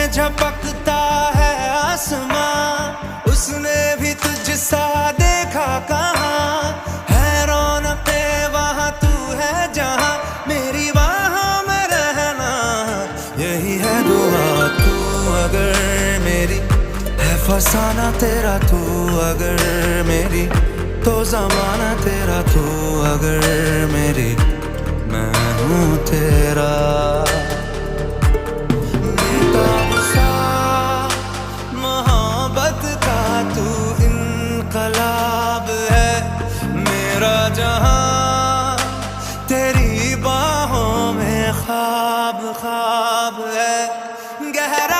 झपकता है आसमां, उसने भी तुझसा देखा कहाँ। है रौनके वहाँ तू है जहाँ, मेरी बाहों में रहना यही है दुआ। तू अगर मेरी है फसाना तेरा, तू अगर मेरी तो ज़माना तेरा, तू अगर मेरी मैं हूँ तेरा। बेताब सा मोहब्बत का तू इनकलाब है, मेरा जहां तेरी बाहों में ख्वाब ख्वाब है। गहरा